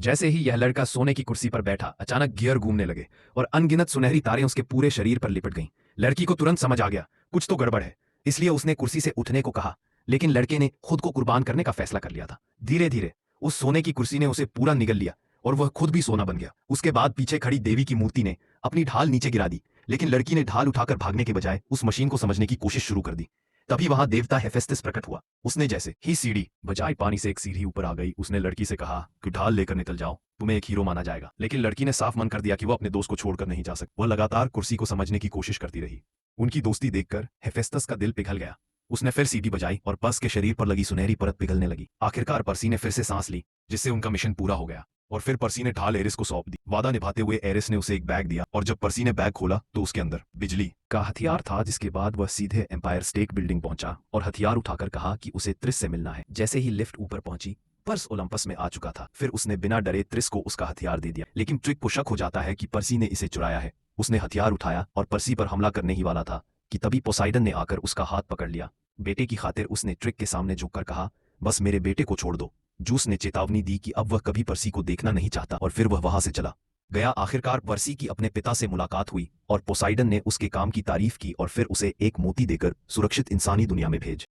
जैसे ही यह लड़का सोने की कुर्सी पर बैठा, अचानक गियर घूमने लगे और अनगिनत सुनहरी तारें उसके पूरे शरीर पर लिपट गईं। लड़की को तुरंत समझ आ गया, कुछ तो गड़बड़ है। इसलिए उसने कुर्सी से उठने को कहा, लेकिन लड़के ने खुद को कुर्बान करने का फैसला कर लिया था। धीरे धीरे उस सोने की कुर्सी ने उसे पूरा निगल लिया और वह खुद भी सोना बन गया। उसके बाद पीछे खड़ी देवी की मूर्ति ने अपनी ढाल नीचे गिरा दी, लेकिन लड़की ने ढाल उठाकर भागने के बजाय उस मशीन को समझने की कोशिश शुरू कर दी। तभी वहां देवता हेफेस्टिस प्रकट हुआ। उसने जैसे ही सीढ़ी बजाई, पानी से एक सीढ़ी ऊपर आ गई। उसने लड़की से कहा कि ढाल लेकर निकल जाओ, तुम्हें एक हीरो माना जाएगा। लेकिन लड़की ने साफ मन कर दिया कि वह अपने दोस्त को छोड़कर नहीं जा सकती। वह लगातार कुर्सी को समझने की कोशिश करती रही। उनकी दोस्ती देखकर हेफेस्टस का दिल पिघल गया। उसने फिर सीढ़ी बजाई और पर्स के शरीर पर लगी सुनहरी परत पिघलने लगी। आखिरकार पर्सी ने फिर से सांस ली, जिससे उनका मिशन पूरा हो गया। और फिर पर्सी ने ढाल एरिस को सौंप दी। वादा निभाते हुए एरिस ने उसे एक बैग दिया, और जब पर्सी ने बैग खोला तो उसके अंदर बिजली का हथियार था। जिसके बाद वह सीधे एम्पायर स्टेट बिल्डिंग पहुंचा और हथियार उठाकर कहा कि उसे त्रिस से मिलना है। जैसे ही लिफ्ट ऊपर पहुंची, पर्स ओलंपस में आ चुका था। फिर उसने बिना डरे त्रिस को उसका हथियार दे दिया। लेकिन ट्रिक को शक हो जाता है कि पर्सी ने इसे चुराया है। उसने हथियार उठाया और पर्सी पर हमला करने ही वाला था कि तभी पोसाइडन ने आकर उसका हाथ पकड़ लिया। बेटे की खातिर उसने ट्रिक के सामने झुककर कहा, बस मेरे बेटे को छोड़ दो। जूस ने चेतावनी दी कि अब वह कभी पर्सी को देखना नहीं चाहता, और फिर वह वहां से चला गया। आखिरकार पर्सी की अपने पिता से मुलाकात हुई और पोसाइडन ने उसके काम की तारीफ की और फिर उसे एक मोती देकर सुरक्षित इंसानी दुनिया में भेज